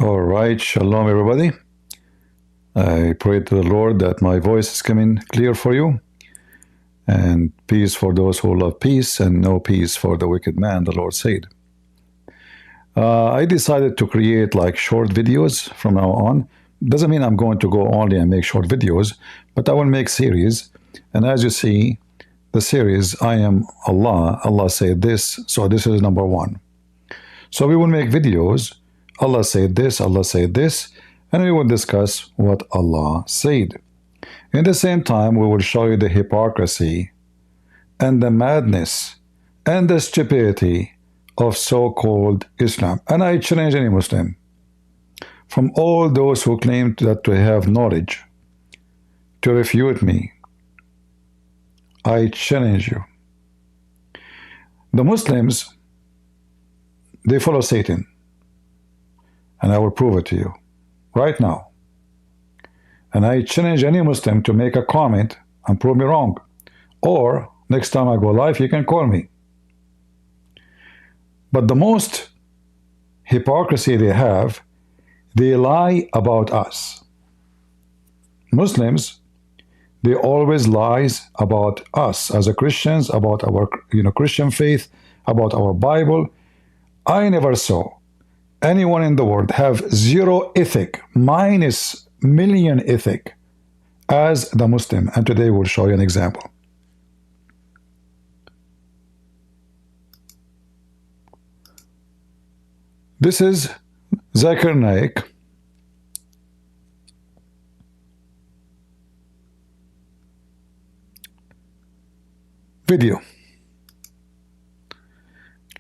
All right, shalom everybody. I pray to the Lord that my voice is coming clear for you, and peace for those who love peace, and no peace for the wicked man, the Lord said. I decided to create like short videos from now on. Doesn't mean I'm going to go only and make short videos, but I will make series. And as you see, the series, I am Allah, Allah said this, so this is number one. So we will make videos, Allah said this, and we will discuss what Allah said. In the same time, we will show you the hypocrisy and the madness and the stupidity of so-called Islam. And I challenge any Muslim, from all those who claim that to have knowledge, to refute me. I challenge you. The Muslims, they follow Satan. And I will prove it to you right now. And I challenge any Muslim to make a comment and prove me wrong. Or next time I go live, you can call me. But the most hypocrisy they have, they lie about us. Muslims, they always lies about us as a Christians, about our Christian faith, about our Bible. I never saw anyone in the world have zero ethic, minus million ethic, as the Muslim. And today we'll show you an example. This is Zakir Naik. Video.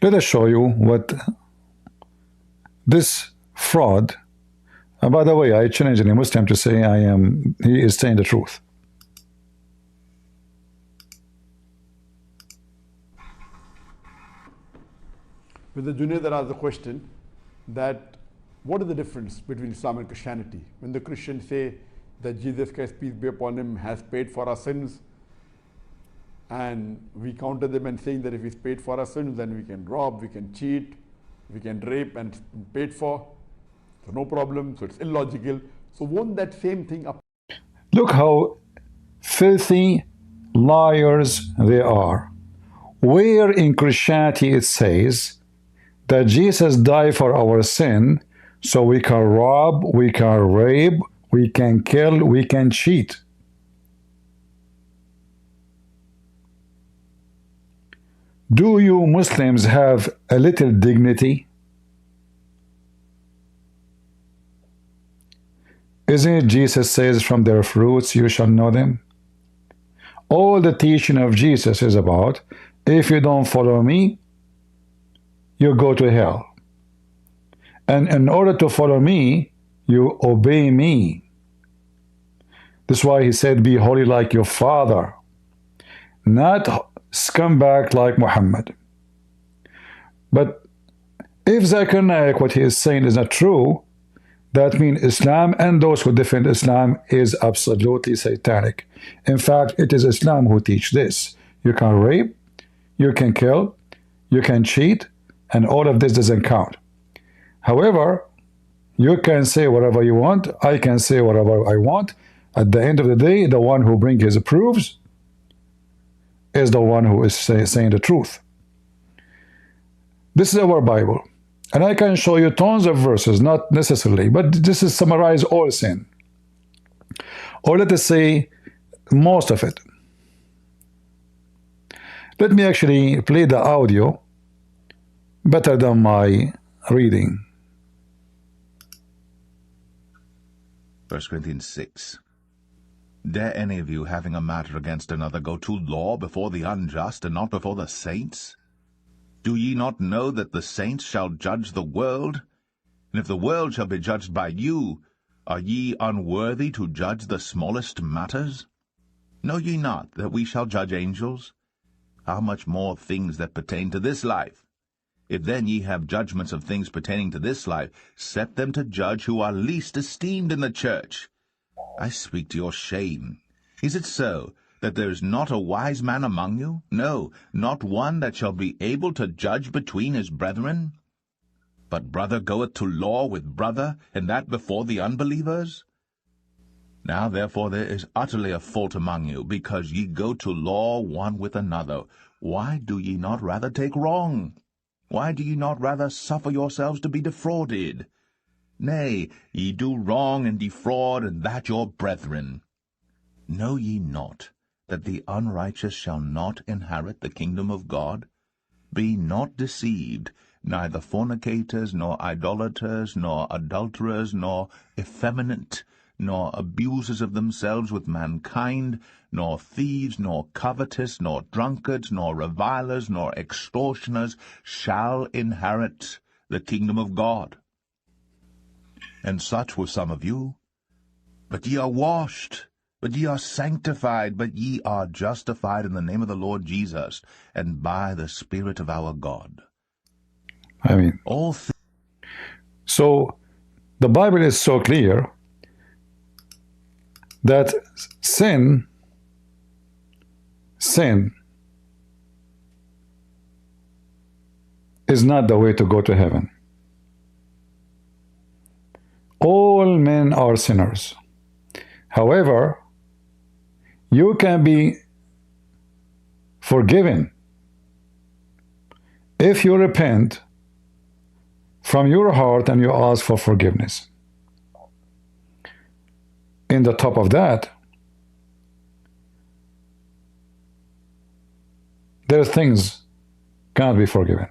Let us show you what this fraud, and by the way, I challenge any Muslim to say he is saying the truth. With the Junaid asked the question that what is the difference between Islam and Christianity? When the Christians say that Jesus Christ, peace be upon him, has paid for our sins, and we counter them and saying that if he's paid for our sins, then we can rob, we can cheat, we can rape and paid for, so no problem, so it's illogical. So won't that same thing apply? Look how filthy liars they are. Where in Christianity it says that Jesus died for our sin, so we can rob, we can rape, we can kill, we can cheat. Do you Muslims have a little dignity? Isn't it Jesus says, from their fruits you shall know them? All the teaching of Jesus is about, if you don't follow me, you go to hell. And in order to follow me, you obey me. That's why he said, be holy like your father, not scumbag like Muhammad. But if Zakir Naik, what he is saying is not true, that means Islam and those who defend Islam is absolutely satanic. In fact, it is Islam who teach this. You can rape, you can kill, you can cheat, and all of this doesn't count. However, you can say whatever you want, I can say whatever I want. At the end of the day, the one who brings his proofs is the one who is saying the truth. This is our Bible. And I can show you tons of verses, not necessarily, but this is summarize all sin. Or let us say most of it. Let me actually play the audio better than my reading. 1 Corinthians 6. Dare any of you, having a matter against another, go to law before the unjust and not before the saints? Do ye not know that the saints shall judge the world? And if the world shall be judged by you, are ye unworthy to judge the smallest matters? Know ye not that we shall judge angels? How much more things that pertain to this life? If then ye have judgments of things pertaining to this life, set them to judge who are least esteemed in the church. I speak to your shame. Is it so, that there is not a wise man among you? No, not one that shall be able to judge between his brethren? but brother goeth to law with brother, and that before the unbelievers? Now therefore there is utterly a fault among you, because ye go to law one with another. Why do ye not rather take wrong? Why do ye not rather suffer yourselves to be defrauded? Nay, ye do wrong and defraud, and that your brethren. Know ye not that the unrighteous shall not inherit the kingdom of God? Be not deceived, neither fornicators, nor idolaters, nor adulterers, nor effeminate, nor abusers of themselves with mankind, nor thieves, nor covetous, nor drunkards, nor revilers, nor extortioners shall inherit the kingdom of God. And such were some of you. But ye are washed, but ye are sanctified, but ye are justified in the name of the Lord Jesus, and by the Spirit of our God. I mean, so the Bible is so clear that sin is not the way to go to heaven. All men are sinners. However, you can be forgiven if you repent from your heart and you ask for forgiveness. In the top of that, there are things cannot be forgiven.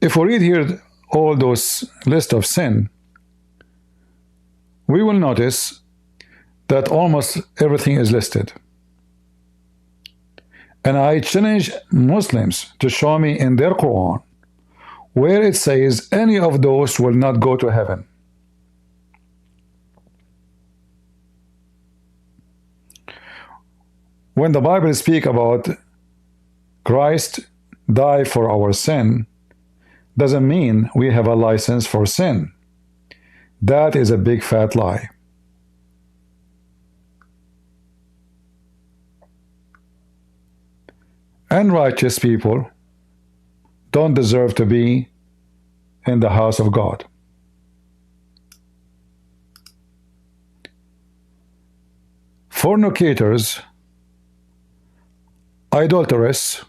If we read here all those list of sin, we will notice that almost everything is listed. And I challenge Muslims to show me in their Quran where it says any of those will not go to heaven. When the Bible speaks about Christ died for our sin, doesn't mean we have a license for sin. That is a big fat lie. Unrighteous people don't deserve to be in the house of God. Fornicators, adulterers,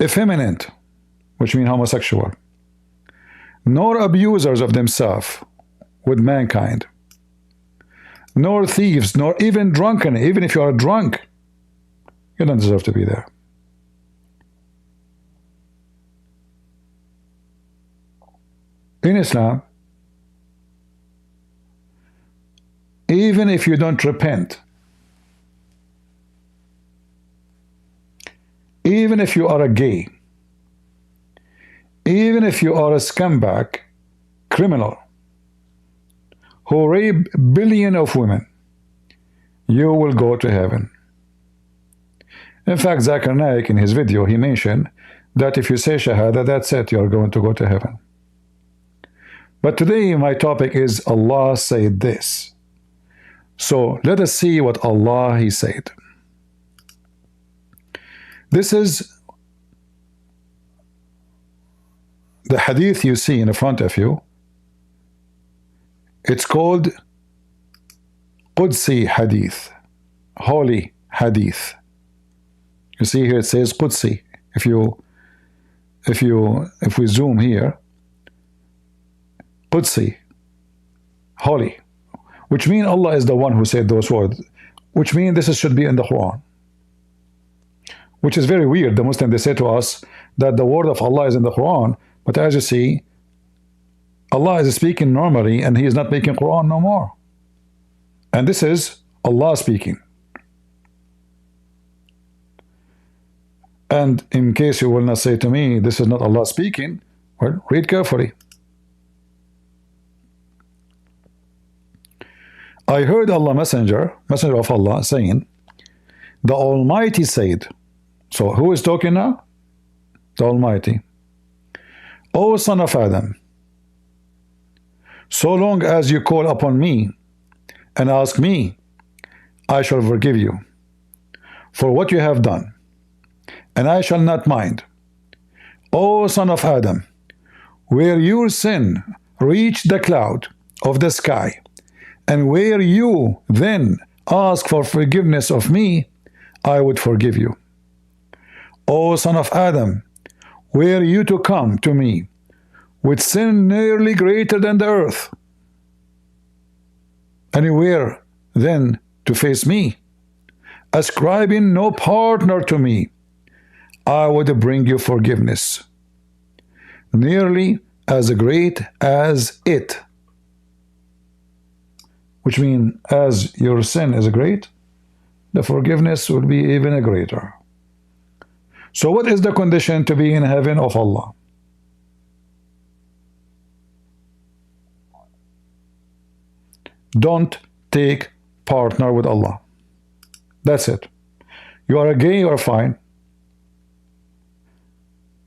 effeminate, which means homosexual, nor abusers of themselves with mankind, nor thieves, nor even drunken. Even if you are drunk, you don't deserve to be there. In Islam, even if you don't repent, even if you are a gay, even if you are a scumbag, criminal, who rape billions of women, you will go to heaven. In fact, Zakir Naik, in his video, he mentioned that if you say Shahada, that's it, you're going to go to heaven. But today, my topic is Allah said this. So let us see what Allah He said. This is the hadith you see in front of you. It's called Qudsi hadith, holy hadith. You see here it says Qudsi. If we zoom here, Qudsi, holy, which means Allah is the one who said those words, which means this should be in the Quran. Which is very weird. The Muslims, they say to us that the word of Allah is in the Quran, but as you see, Allah is speaking normally and He is not making Quran no more. And this is Allah speaking. And in case you will not say to me, this is not Allah speaking, well, read carefully. I heard Allah messenger of Allah saying, the Almighty said. So who is talking now? The Almighty. O son of Adam, so long as you call upon me and ask me, I shall forgive you for what you have done. and I shall not mind. O son of Adam, where your sin reached the cloud of the sky, and where you then ask for forgiveness of me, I would forgive you. O son of Adam, were you to come to me with sin nearly greater than the earth, and you were then to face me, ascribing no partner to me, I would bring you forgiveness, nearly as great as it. Which means, as your sin is great, the forgiveness will be even greater. So what is the condition to be in heaven of Allah? Don't take partner with Allah. That's it. You are a gay, you are fine.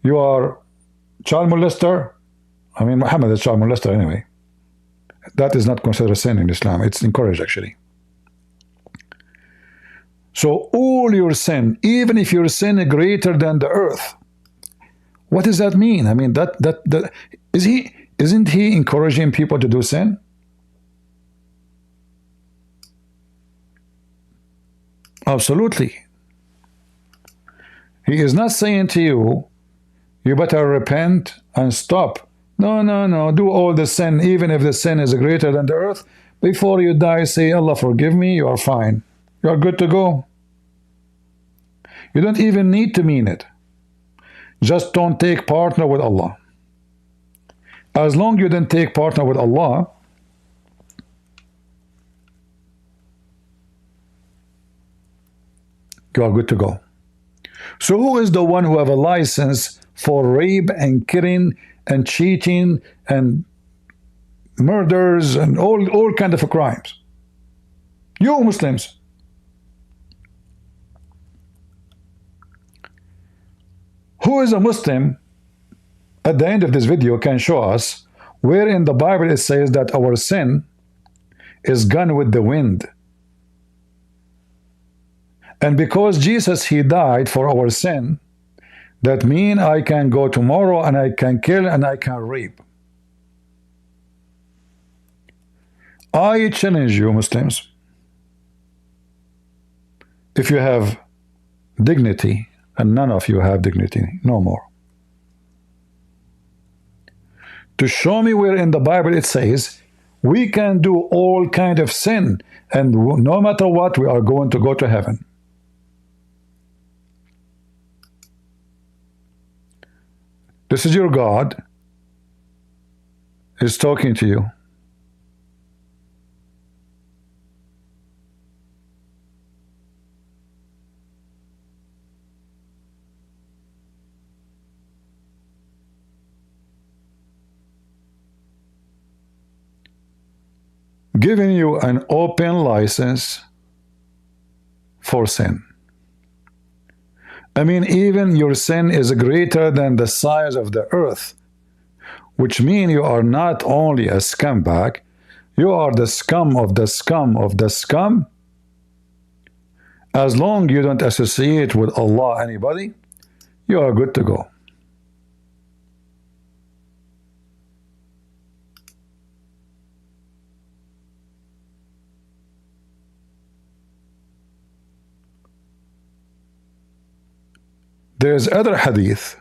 You are child molester. I mean, Muhammad is child molester anyway. That is not considered a sin in Islam. It's encouraged, actually. So all your sin, even if your sin is greater than the earth, what does that mean? I mean, isn't he encouraging people to do sin? Absolutely. He is not saying to you, you better repent and stop. No, no, no. Do all the sin, even if the sin is greater than the earth. Before you die, say, Allah, forgive me. You are fine. You are good to go. You don't even need to mean it. Just don't take partner with Allah. As long as you don't take partner with Allah, you are good to go. So who is the one who have a license for rape and killing and cheating and murders and all kind of crimes? You Muslims. Who is a Muslim at the end of this video can show us where in the Bible it says that our sin is gone with the wind? And because Jesus, he died for our sin, that means I can go tomorrow and I can kill and I can rape. I challenge you, Muslims, if you have dignity, and none of you have dignity, no more, to show me where in the Bible it says we can do all kind of sin and no matter what, we are going to go to heaven. This is your God is talking to you. Giving you an open license for sin. I mean, even your sin is greater than the size of the earth, which means you are not only a scumbag, you are the scum of the scum of the scum. As long as you don't associate with Allah anybody, you are good to go. There's other hadith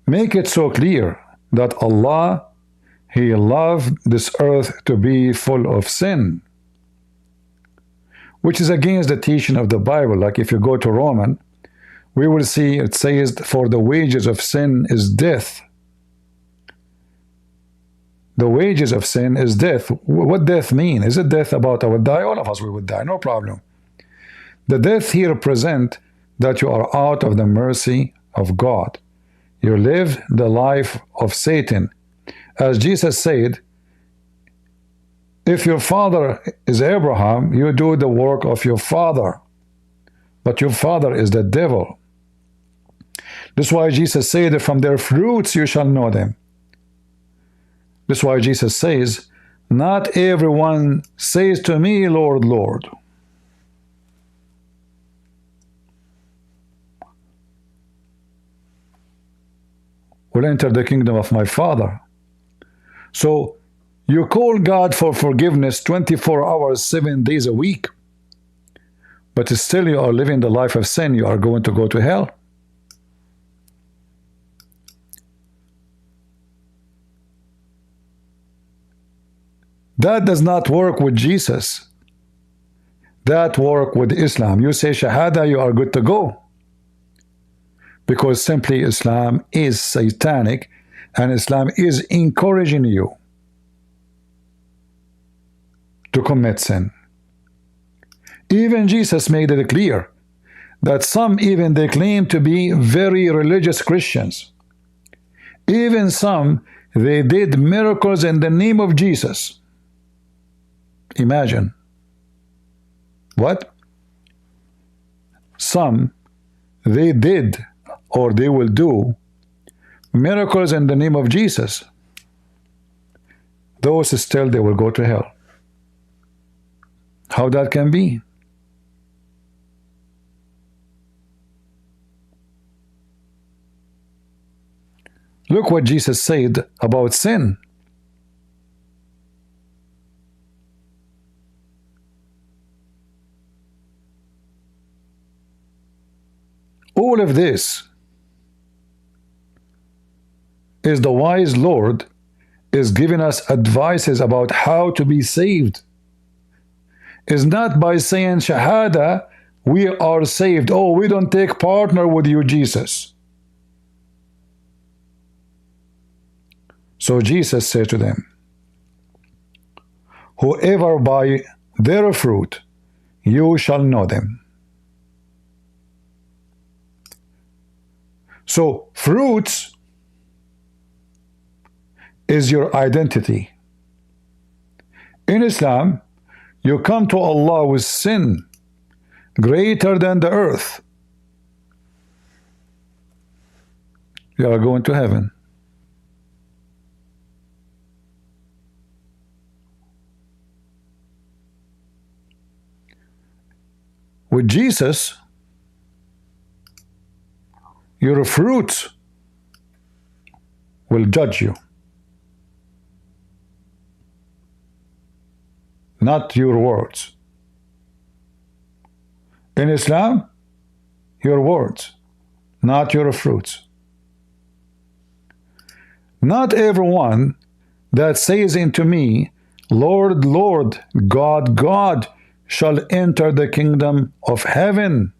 make it so clear that Allah, he loved this earth to be full of sin, which is against the teaching of the Bible. Like if you go to Roman, we will see it says, for the wages of sin is death. The wages of sin is death. What death mean? Is it death about I will die? All of us we would die, no problem. The death here represent that you are out of the mercy of God. You live the life of Satan. As Jesus said, if your father is Abraham, you do the work of your father. But your father is the devil. That's why Jesus said, from their fruits you shall know them. That's why Jesus says, not everyone says to me, Lord, Lord. will enter the kingdom of my Father. So you call God for forgiveness 24 hours, 7 days a week, but still you are living the life of sin. You are going to go to hell. That does not work with Jesus. That work with Islam. You say Shahada, you are good to go. Because simply Islam is satanic, and Islam is encouraging you to commit sin. Even Jesus made it clear that some, even they claim to be very religious Christians. Even some, they did miracles in the name of Jesus. Imagine. What? Some, they did or they will do miracles in the name of Jesus. Those still, they will go to hell. How that can be? Look what Jesus said about sin. All of this is the wise Lord is giving us advices about how to be saved. Is not by saying Shahada, we are saved. Oh, we don't take partner with you, Jesus. So Jesus said to them, whoever by their fruit you shall know them. So fruits is your identity. In Islam, you come to Allah with sin greater than the earth. You are going to heaven. With Jesus, your fruits will judge you, not your words. In Islam, your words, not your fruits. Not everyone that says unto me, Lord, Lord, God, God, shall enter the kingdom of heaven.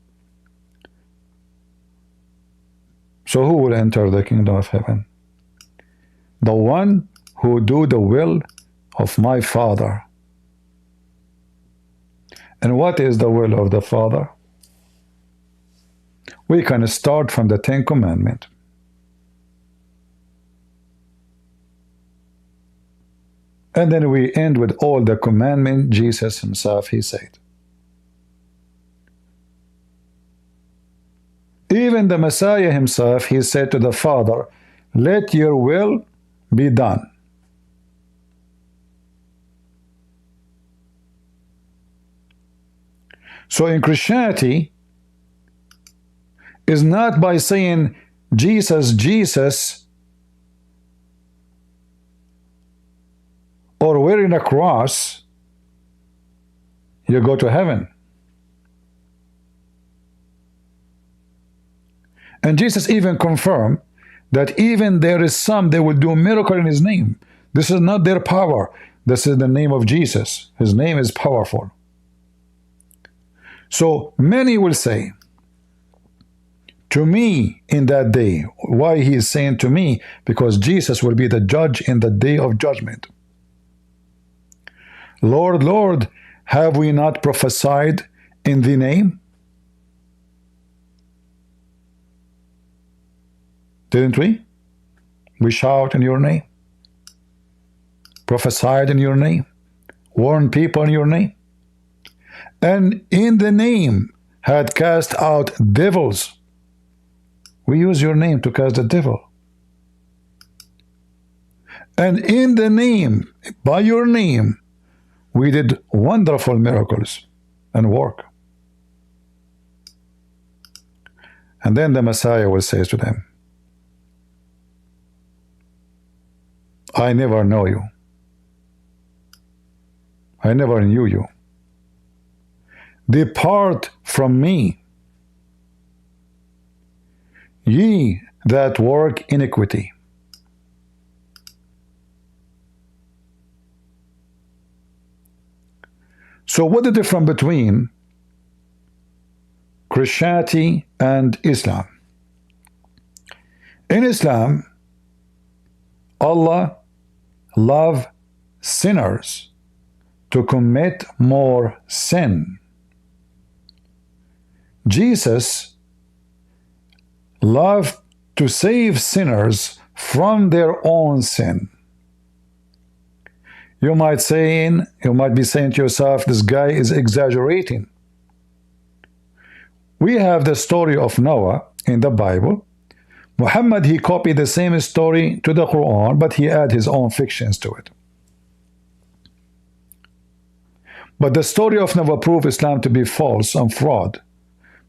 So who will enter the kingdom of heaven? The one who do the will of my Father. And what is the will of the Father? We can start from the Ten Commandments. And then we end with all the commandments Jesus himself, he said. Even the Messiah himself, he said to the Father, let your will be done. So in Christianity, is not by saying Jesus, Jesus, or wearing a cross, you go to heaven. And Jesus even confirmed that even there is some, they will do a miracle in his name. This is not their power. This is the name of Jesus. His name is powerful. So many will say, to me in that day. Why he is saying to me? Because Jesus will be the judge in the day of judgment. Lord, Lord, have we not prophesied in the name? Didn't we? We shout in your name, prophesied in your name, warned people in your name, and in the name had cast out devils. We use your name to cast the devil. And in the name, by your name, we did wonderful miracles and work. And then the Messiah will say to them, I never know you. I never knew you. Depart from me, ye that work iniquity. So what's the difference between Christianity and Islam? In Islam, Allah loves sinners to commit more sin. Jesus loved to save sinners from their own sin. You might be saying to yourself, this guy is exaggerating. We have the story of Noah in the Bible. Muhammad, he copied the same story to the Quran, but he added his own fictions to it. But the story of Noah proved Islam to be false and fraud,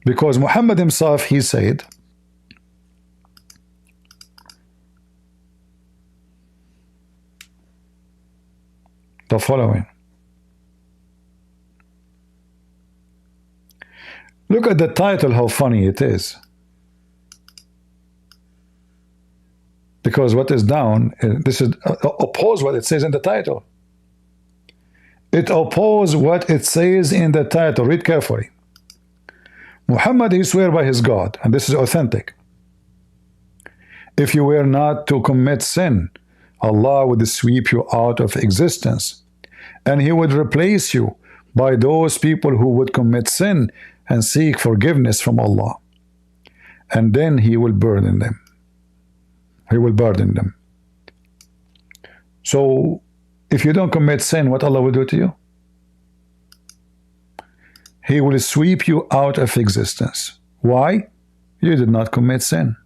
because Muhammad himself, he said, the following. Look at the title, how funny it is. Because what is down, this is oppose what it says in the title. It opposes what it says in the title. Read carefully. Muhammad, he swear by his God, and this is authentic. If you were not to commit sin, Allah would sweep you out of existence, and he would replace you by those people who would commit sin and seek forgiveness from Allah. And then he will burden them. He will burden them. So, if you don't commit sin, what Allah will do to you? He will sweep you out of existence. Why? You did not commit sin.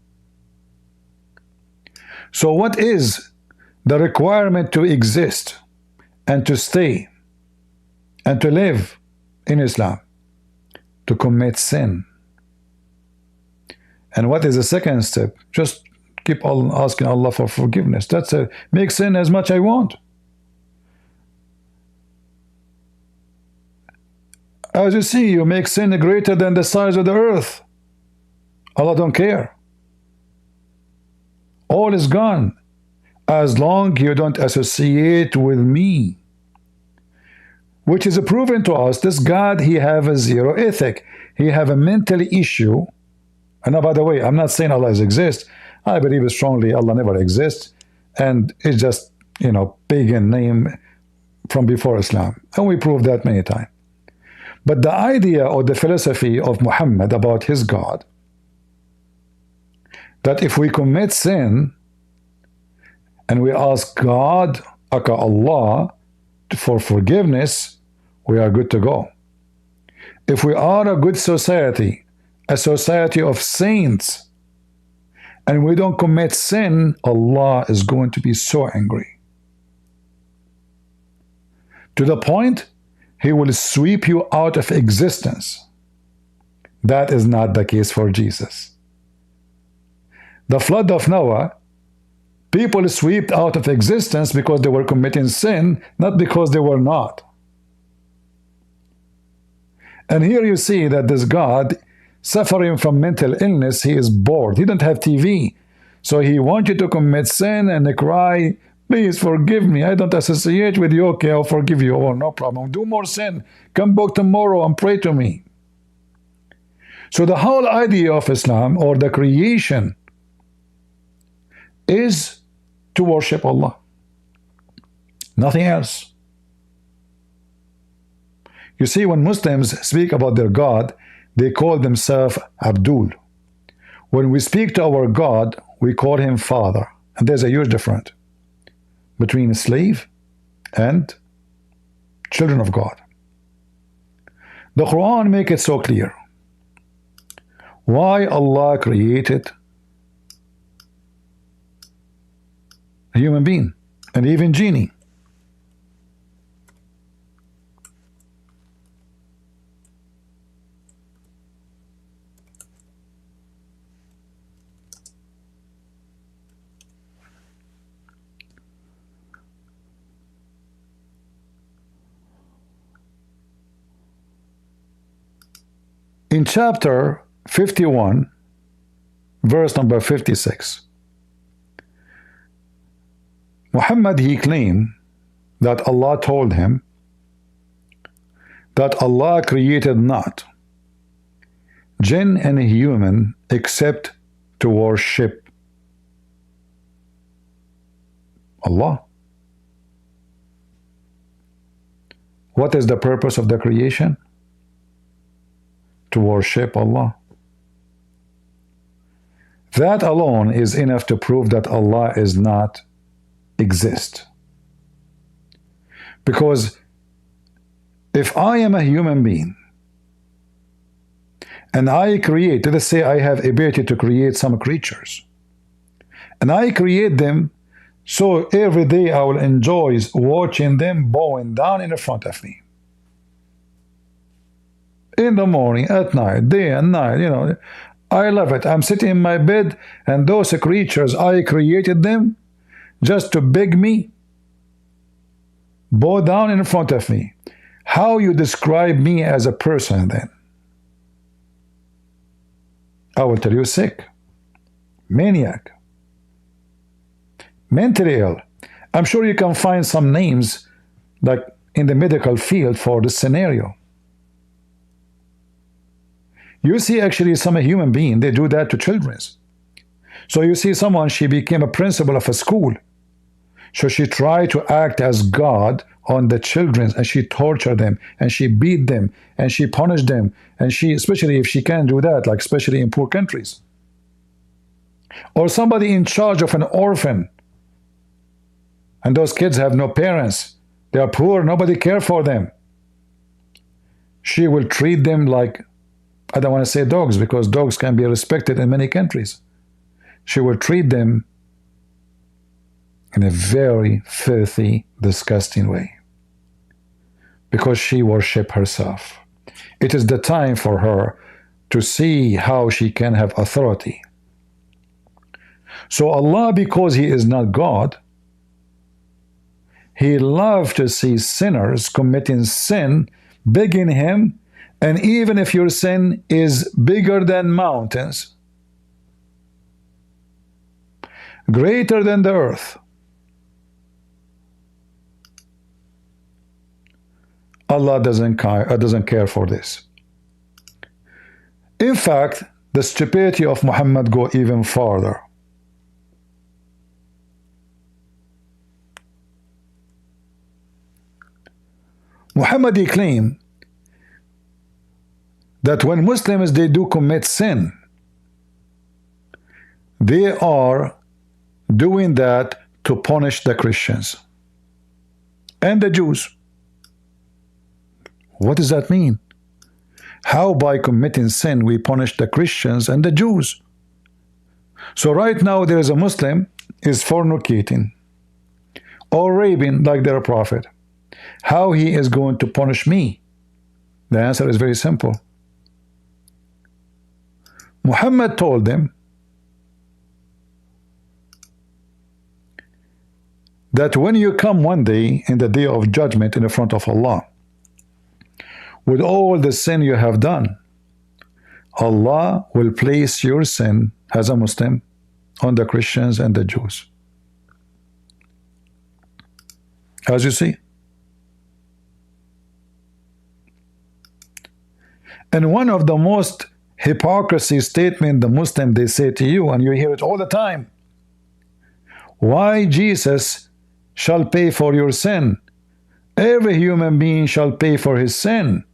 So what is the requirement to exist and to stay and to live in Islam? To commit sin. And what is the second step? Just keep on asking Allah for forgiveness. That's a make sin as much I want. As you see, you make sin greater than the size of the earth. Allah don't care. All is gone. As long you don't associate with me. Which is proven to us, this God, he have a zero ethic. He have a mental issue. And by the way, I'm not saying Allah exists. I believe strongly Allah never exists. And it's just, pagan name from before Islam. And we proved that many times. But the idea or the philosophy of Muhammad about his God, that if we commit sin and we ask God, aka Allah, for forgiveness, we are good to go. If we are a good society, a society of saints, and we don't commit sin, Allah is going to be so angry. To the point, he will sweep you out of existence. That is not the case for Jesus. The flood of Noah, people swept out of existence because they were committing sin, not because they were not. And here you see that this God, suffering from mental illness, he is bored. He doesn't have TV. So he wants you to commit sin and cry, please forgive me. I don't associate with you. Okay, I'll forgive you. Oh, no problem. Do more sin. Come back tomorrow and pray to me. So the whole idea of Islam, or the creation, is to worship Allah. Nothing else. You see, when Muslims speak about their God, they call themselves Abdul. When we speak to our God, we call him Father. And there's a huge difference between a slave and children of God. The Quran makes it so clear. Why Allah created a human being and even genie. In chapter 51, verse number 56, Muhammad, he claimed that Allah told him that Allah created not jinn and human except to worship Allah. What is the purpose of the creation? To worship Allah. That alone is enough to prove that Allah is not exist. Because if I am a human being and I create, let's say I have ability to create some creatures, and I create them so every day I will enjoy watching them bowing down in front of me. In the morning, at night, day and night, I love it. I'm sitting in my bed and those creatures, I created them just to beg me, bow down in front of me. How you describe me as a person then? I will tell you sick, maniac, mentally ill. I'm sure you can find some names like in the medical field for this scenario. You see actually some human being, they do that to children. So you see someone, she became a principal of a school. So she tried to act as God on the children, and she tortured them, and she beat them, and she punished them, and she, especially if she can do that, like especially in poor countries. Or somebody in charge of an orphan, and those kids have no parents. They are poor, nobody cares for them. She will treat them like, I don't want to say dogs, because dogs can be respected in many countries. She will treat them in a very filthy, disgusting way, because she worships herself. It is the time for her to see how she can have authority. So Allah, because He is not God, He loves to see sinners committing sin, begging Him, and even if your sin is bigger than mountains, greater than the earth, Allah doesn't care for this. In fact, the stupidity of Muhammad go even farther. Muhammad, he claimed that when Muslims, they do commit sin, they are doing that to punish the Christians and the Jews. What does that mean? How by committing sin we punish the Christians and the Jews? So right now there is a Muslim is fornicating or raping like their prophet. How he is going to punish me? The answer is very simple. Muhammad told them that when you come one day in the day of judgment in the front of Allah with all the sin you have done, Allah will place your sin as a Muslim on the Christians and the Jews. As you see. And one of the most hypocrisy statement the Muslim they say to you, and you hear it all the time, why Jesus shall pay for your sin? Every human being shall pay for his sin.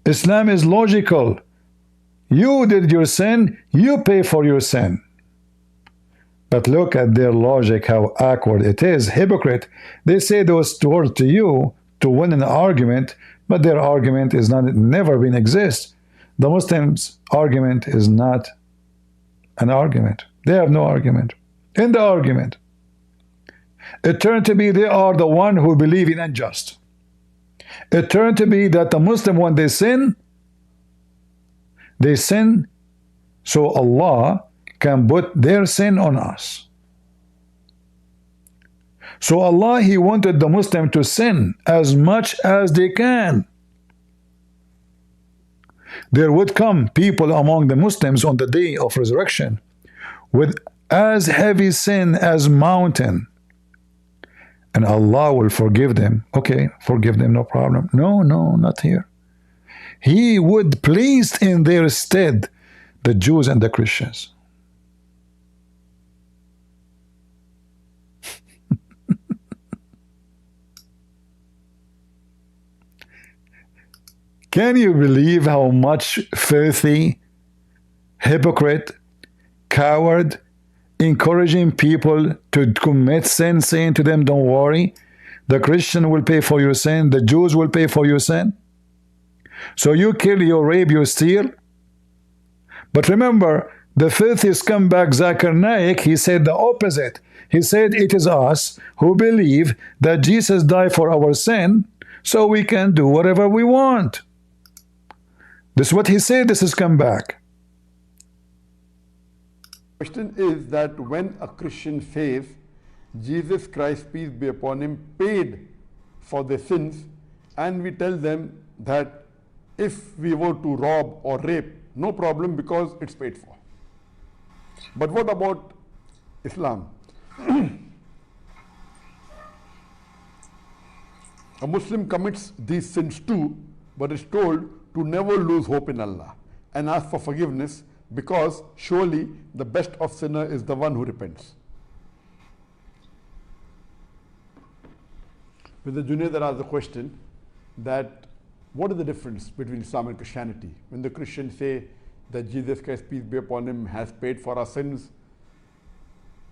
Islam is logical. You did your sin, you pay for your sin. But look at their logic, how awkward it is. Hypocrite. They say those words to you to win an argument, but their argument is not, never been exist. The Muslims' argument is not an argument. They have no argument. In the argument, it turned to be they are the one who believe in unjust. It turned to be that the Muslim, when they sin so Allah can put their sin on us. So Allah, He wanted the Muslim to sin as much as they can. there would come people among the Muslims on the day of resurrection with as heavy sin as mountain, and Allah will forgive them. Okay, forgive them, no problem. No, no, not here. He would place in their stead the Jews and the Christians. Can you believe how much filthy, hypocrite, coward, encouraging people to commit sin, saying to them, don't worry, the Christian will pay for your sin, the Jews will pay for your sin. So you kill, you rape, you steal. But remember, the filthy scumbag Zakir Naik, he said the opposite. He said it is us who believe that Jesus died for our sin, so we can do whatever we want. This is what he said, this is scumbag. Question is that when a Christian says Jesus Christ, peace be upon him, paid for their sins, and we tell them that if we were to rob or rape, no problem because it's paid for. But what about Islam? A Muslim commits these sins too, but is told to never lose hope in Allah and ask for forgiveness, because surely the best of sinner is the one who repents. With the Junaid that asked the question that what is the difference between Islam and Christianity? When the Christians say that Jesus Christ, peace be upon him, has paid for our sins,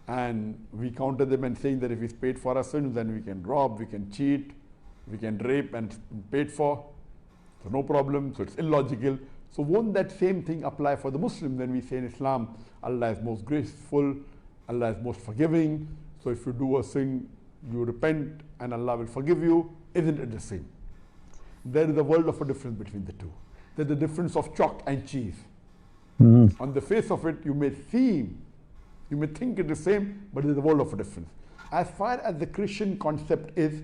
and we counter them and saying that if he's paid for our sins, then we can rob, we can cheat, we can rape, and it's paid for, so no problem, so it's illogical. So won't that same thing apply for the Muslim? Then we say in Islam, Allah is most graceful, Allah is most forgiving, so if you do a sin, you repent and Allah will forgive you. Isn't it the same? There is a world of a difference between the two. There's the difference of chalk and cheese. On the face of it, you may think it is the same, but there's a world of a difference. As far as the Christian concept is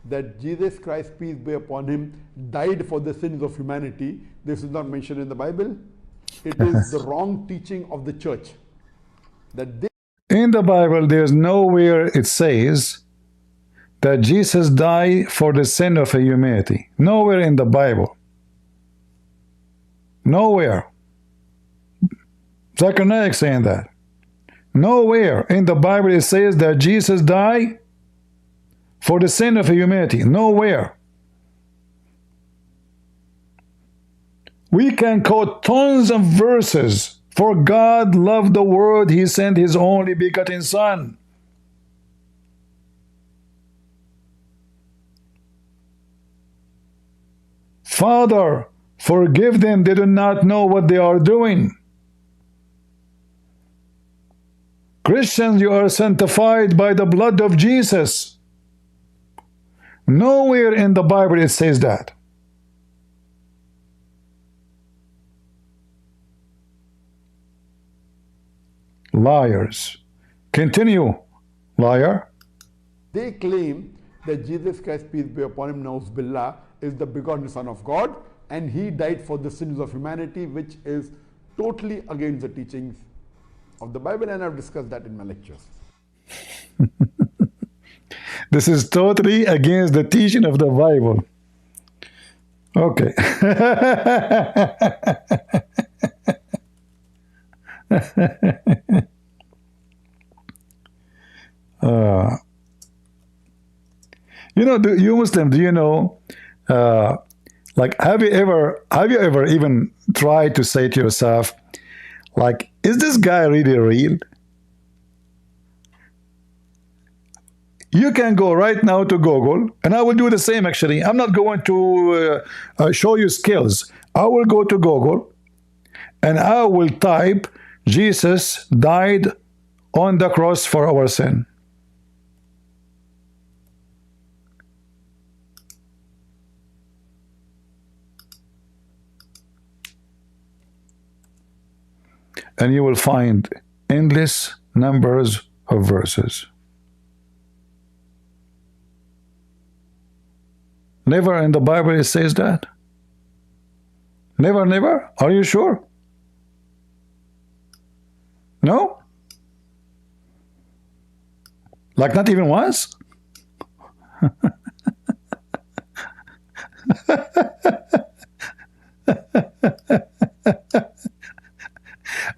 that Jesus Christ, peace be upon him, died for the sins of humanity, this is not mentioned in the Bible. It is the wrong teaching of the church. That they In the Bible, there's nowhere it says that Jesus died for the sin of humanity. Nowhere in the Bible. Nowhere. Zakir Naik saying that. Nowhere in the Bible it says that Jesus died for the sin of humanity. Nowhere. We can quote tons of verses. For God loved the world, he sent his only begotten Son. Father, forgive them, they do not know what they are doing. Christians, you are sanctified by the blood of Jesus. Nowhere in the Bible it says that. Liars. Continue, liar. They claim that Jesus Christ, peace be upon him, Nauz Billah, is the begotten Son of God, and he died for the sins of humanity, which is totally against the teachings of the Bible, and I've discussed that in my lectures. This is totally against the teaching of the Bible. Okay. You know, you Muslim, do you know, like, have you ever even tried to say to yourself, like, is this guy really real? You can go right now to Google, and I will do the same actually. I'm not going to show you skills. I will go to Google, and I will type, Jesus died on the cross for our sin. And you will find endless numbers of verses. Never in the Bible it says that. Never, never? Are you sure? No? Like not even once?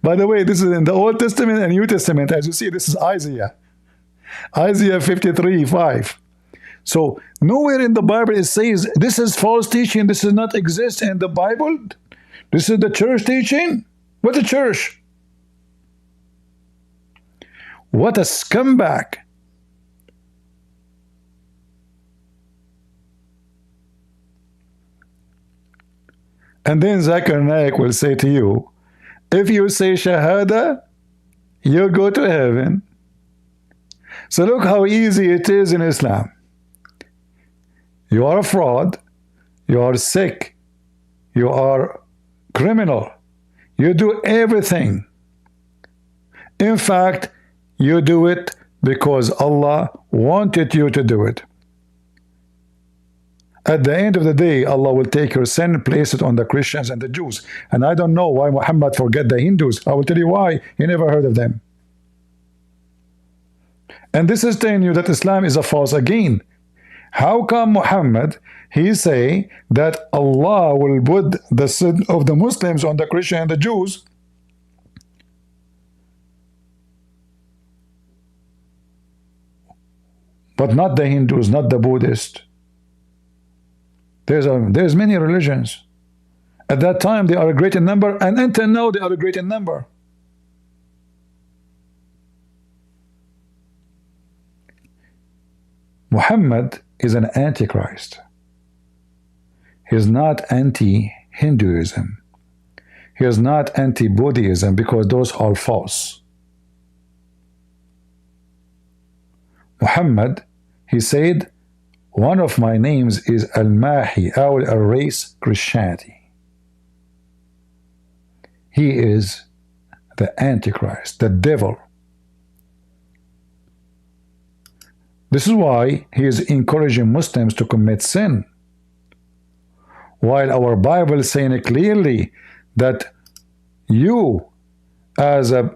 By the way, this is in the Old Testament and New Testament. As you see, this is Isaiah. Isaiah 53:5. So nowhere in the Bible it says this is false teaching, this does not exist in the Bible. This is the church teaching. What a church? What a scumbag. And then Zakir Naik will say to you, if you say Shahada, you go to heaven. So look how easy it is in Islam. You are a fraud, you are sick, you are criminal, you do everything. In fact, you do it because Allah wanted you to do it. At the end of the day, Allah will take your sin and place it on the Christians and the Jews. And I don't know why Muhammad forget the Hindus. I will tell you why. He never heard of them. And this is telling you that Islam is a false again. How come Muhammad, he say that Allah will put the sin of the Muslims on the Christian and the Jews, but not the Hindus, not the Buddhists? There's many religions. At that time they are a great in number, and until now they are a great in number. Muhammad is an antichrist. He is not anti-Hinduism. He is not anti-Buddhism, because those are false. Muhammad, he said, one of my names is Al-Mahi. I will erase Christianity. He is the Antichrist, the devil. This is why he is encouraging Muslims to commit sin. While our Bible is saying clearly that you, as a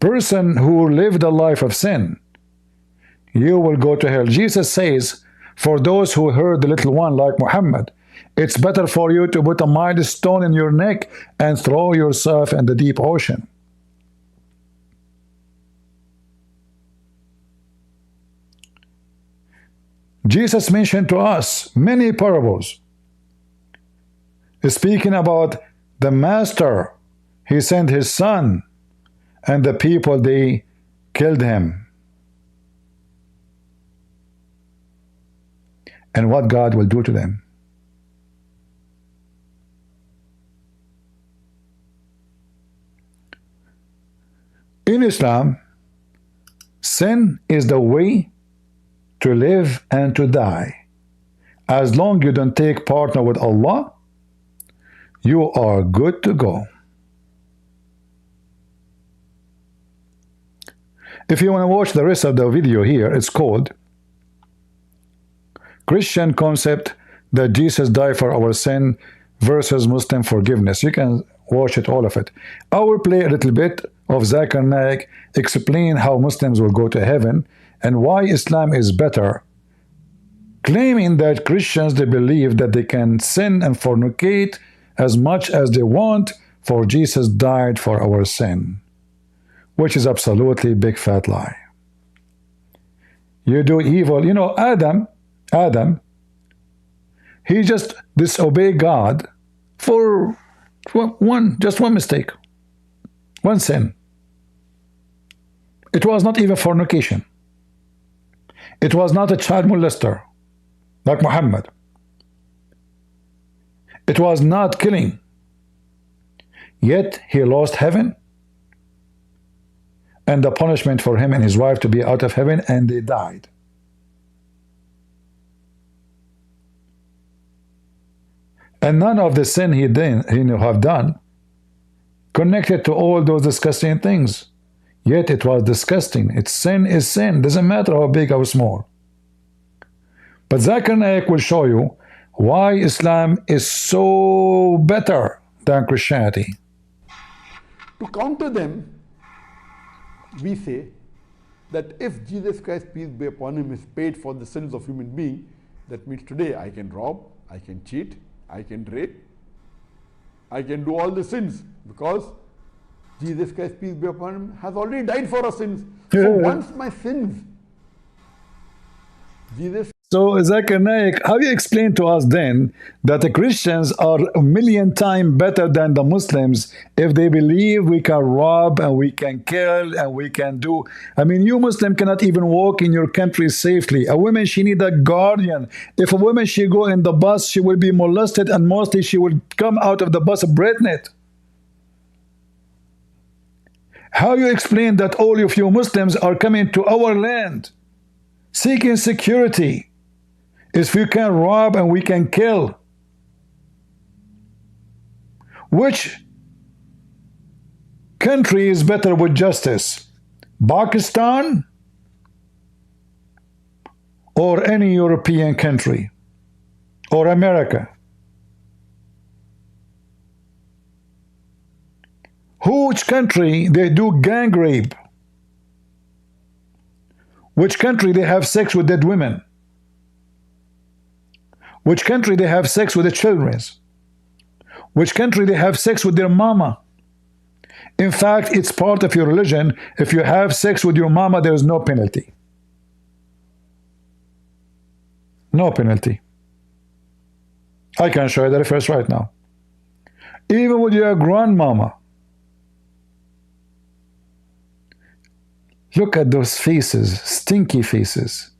person who lived a life of sin, you will go to hell. Jesus says, for those who heard the little one like Muhammad, it's better for you to put a millstone in your neck and throw yourself in the deep ocean. Jesus mentioned to us many parables, speaking about the master. He sent his son, and the people, they killed him. And what God will do to them. In Islam, sin is the way to live and to die. As long as you don't take partner with Allah, you are good to go. If you want to watch the rest of the video here, it's called Christian Concept that Jesus died for our sin versus Muslim forgiveness. You can watch it, all of it. I will play a little bit of Zakir Naik explain how Muslims will go to heaven and why Islam is better, claiming that Christians, they believe that they can sin and fornicate as much as they want, for Jesus died for our sin, which is absolutely big fat lie. You do evil. You know, Adam, he just disobeyed God for just one mistake, one sin. It was not even fornication. It was not a child molester like Muhammad. It was not killing. Yet he lost heaven and the punishment for him and his wife to be out of heaven, and they died. And none of the sin he have done connected to all those disgusting things. Yet it was disgusting. It's sin is sin. Doesn't matter how big or small. But Zakir Naik will show you why Islam is so better than Christianity. To counter them, we say that if Jesus Christ, peace be upon him, is paid for the sins of human being, that means today I can rob, I can cheat, I can rape, I can do all the sins, because Jesus Christ, peace be upon him, has already died for our sins. So once my sins, Jesus. So, Zakir Naik, how do you explain to us then that the Christians are a million times better than the Muslims if they believe we can rob and we can kill and we can do? I mean, you Muslim cannot even walk in your country safely. A woman, she need a guardian. If a woman, she go in the bus, she will be molested and mostly she will come out of the bus pregnant. How you explain that all of you Muslims are coming to our land seeking security? If we can rob and we can kill, which country is better with justice? Pakistan or any European country or America? Which country they do gang rape? Which country they have sex with dead women? Which country they have sex with the children? Which country they have sex with their mama? In fact, it's part of your religion. If you have sex with your mama, there is no penalty. No penalty. I can show you that first right now. Even with your grandmama. Look at those faces, stinky faces.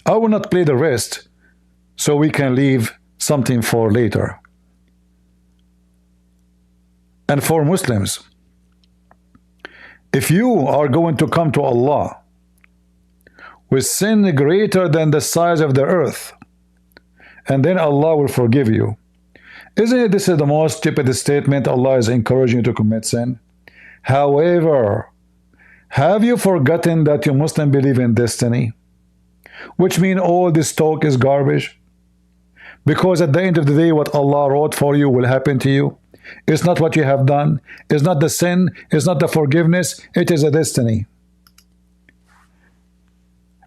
I will not play the rest, so we can leave something for later. And for Muslims, if you are going to come to Allah with sin greater than the size of the earth, and then Allah will forgive you, isn't it this is the most stupid statement? Allah is encouraging you to commit sin. However, have you forgotten that you Muslims believe in destiny? Which means all this talk is garbage. Because at the end of the day, what Allah wrote for you will happen to you. It's not what you have done. It's not the sin. It's not the forgiveness. It is a destiny.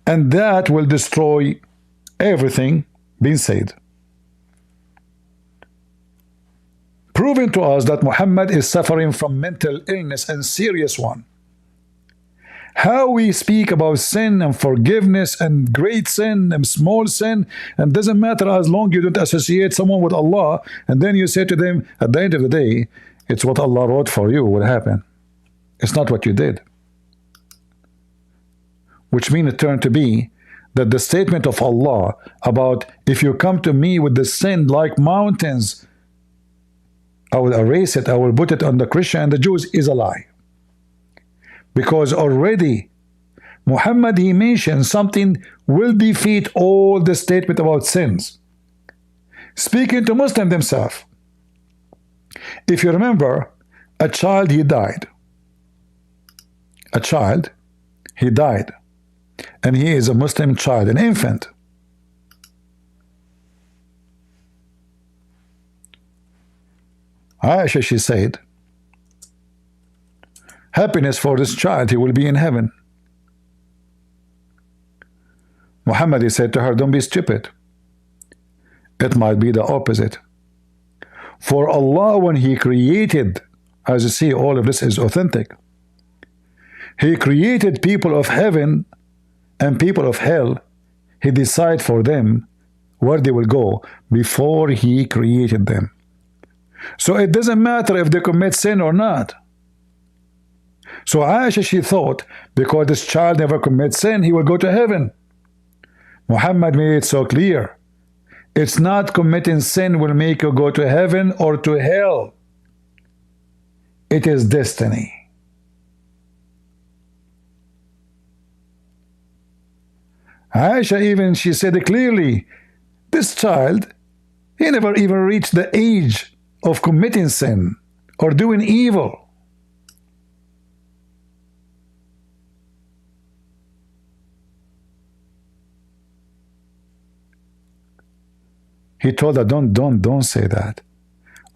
And that will destroy everything being said. Proving to us that Muhammad is suffering from mental illness and serious one. How we speak about sin and forgiveness and great sin and small sin, and doesn't matter as long you don't associate someone with Allah, and then you say to them at the end of the day, it's what Allah wrote for you will happen. It's not what you did. Which means it turned to be that the statement of Allah about if you come to me with the sin like mountains, I will erase it, I will put it on the Christian and the Jews is a lie. Because already Muhammad, he mentioned something will defeat all the statement about sins. Speaking to Muslims themselves. If you remember, a child, he died. A child, he died. And he is a Muslim child, an infant. Aisha, she said, happiness for this child, he will be in heaven. Muhammad, he said to her, don't be stupid. It might be the opposite. For Allah, when he created, as you see, all of this is authentic. He created people of heaven and people of hell. He decided for them where they will go before he created them. So it doesn't matter if they commit sin or not. So Aisha, she thought, because this child never commits sin, he will go to heaven. Muhammad made it so clear. It's not committing sin will make you go to heaven or to hell. It is destiny. Aisha even, she said it clearly, this child, he never even reached the age of committing sin or doing evil. He told that don't say that.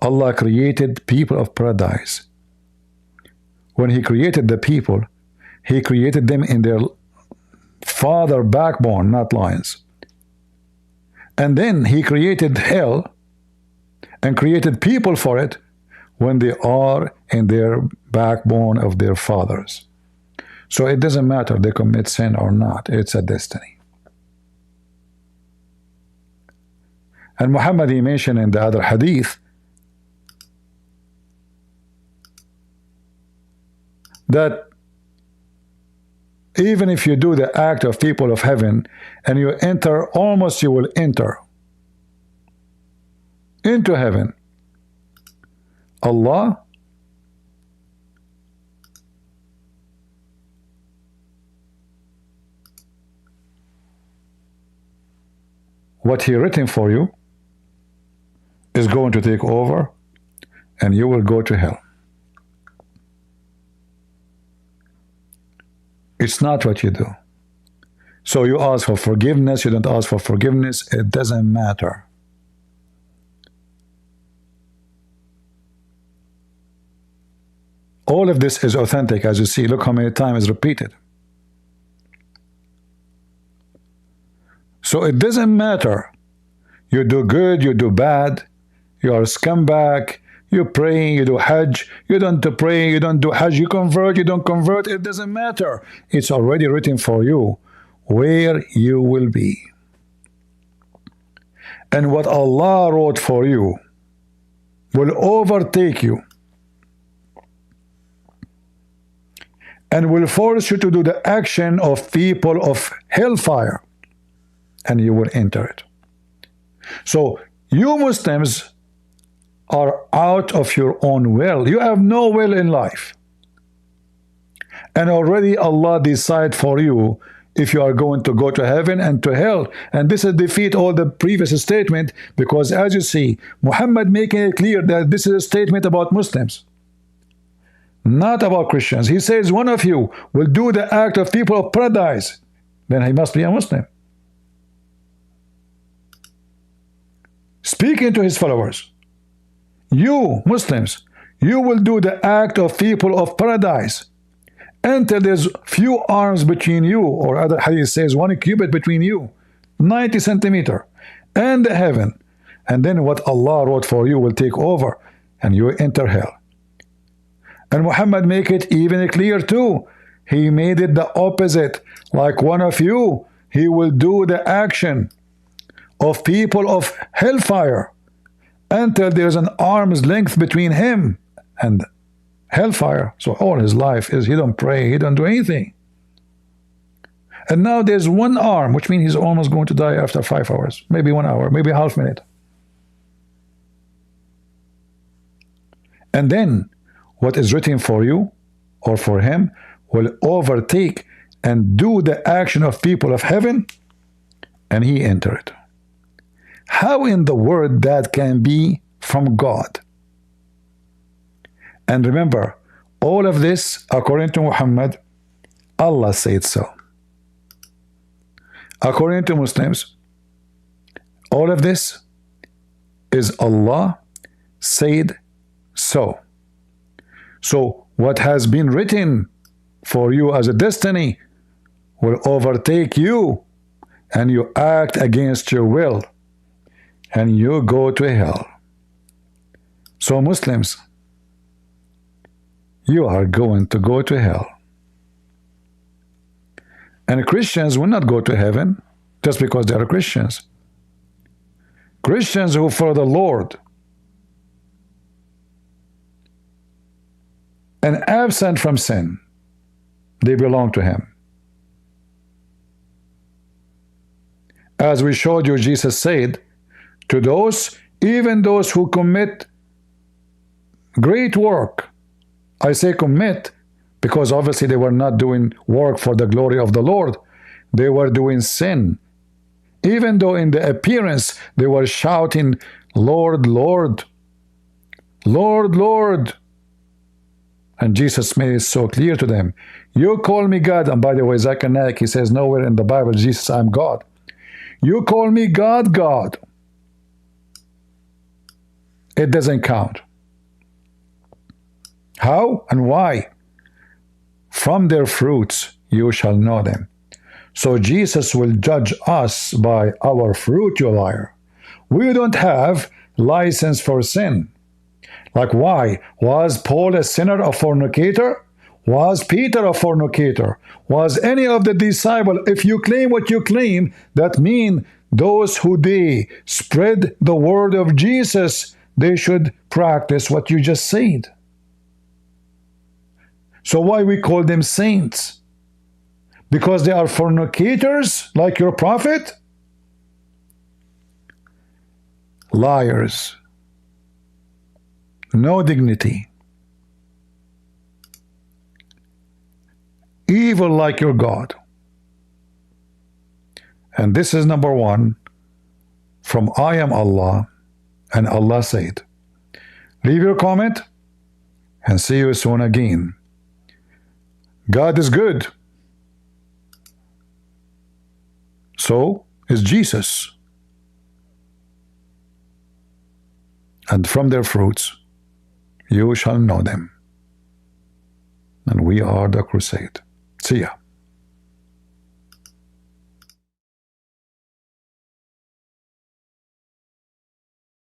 Allah created people of paradise. When He created the people, He created them in their father backbone, not loins. And then He created hell and created people for it when they are in their backbone of their fathers. So it doesn't matter they commit sin or not. It's a destiny. And Muhammad, he mentioned in the other hadith that even if you do the act of people of heaven and you enter, almost you will enter into heaven, Allah what He written for you is going to take over and you will go to hell. It's not what you do. So you ask for forgiveness, you don't ask for forgiveness, it doesn't matter. All of this is authentic, as you see. Look how many times it's repeated. So it doesn't matter. You do good, you do bad, you are a scumbag, you pray, you do Hajj, you don't pray, you don't do Hajj, you convert, you don't convert, it doesn't matter. It's already written for you where you will be. And what Allah wrote for you will overtake you and will force you to do the action of people of hellfire, and you will enter it. So you Muslims are out of your own will. You have no will in life. And already Allah decide for you if you are going to go to heaven and to hell. And this will defeat all the previous statement, because as you see, Muhammad making it clear that this is a statement about Muslims, not about Christians. He says one of you will do the act of people of paradise, then he must be a Muslim. Speaking to his followers, you Muslims, you will do the act of people of paradise until there's few arms between you, or other hadith says 1 cubit between you, 90 centimeter, and the heaven. And then what Allah wrote for you will take over and you enter hell. And Muhammad make it even clear too. He made it the opposite. Like one of you, he will do the action of people of hellfire until there's an arm's length between him and hellfire. So all his life is he don't pray, he don't do anything. And now there's one arm, which means he's almost going to die after 5 hours, maybe 1 hour, maybe half minute. And then what is written for you or for him will overtake and do the action of people of heaven, and he enter it. How in the world that can be from God? And remember, all of this, according to Muhammad, Allah said so. According to Muslims, all of this is Allah said so. So what has been written for you as a destiny will overtake you, and you act against your will, and you go to hell. So Muslims, you are going to go to hell. And Christians will not go to heaven just because they are Christians. Christians who follow the Lord and absent from sin, they belong to him. As we showed you, Jesus said, to those, even those who commit great work, I say commit because obviously they were not doing work for the glory of the Lord. They were doing sin. Even though in the appearance they were shouting, Lord, Lord, Lord, Lord. And Jesus made it so clear to them. You call me God. And by the way, Zechariah, he says nowhere in the Bible, Jesus, I'm God. You call me God, God. it doesn't count. How and why? From their fruits you shall know them. So Jesus will judge us by our fruit, you liar. We don't have license for sin. Like, why? Was Paul a sinner, a fornicator? Was Peter a fornicator? Was any of the disciples? If you claim what you claim, that means those who they spread the word of Jesus, they should practice what you just said. So why we call them saints? Because they are fornicators like your prophet? Liars. No dignity. Evil like your God. And this is number one from I Am Allah, and Allah said. Leave your comment and see you soon again. God is good. So is Jesus. And from their fruits you shall know them. And we are the crusade. See ya.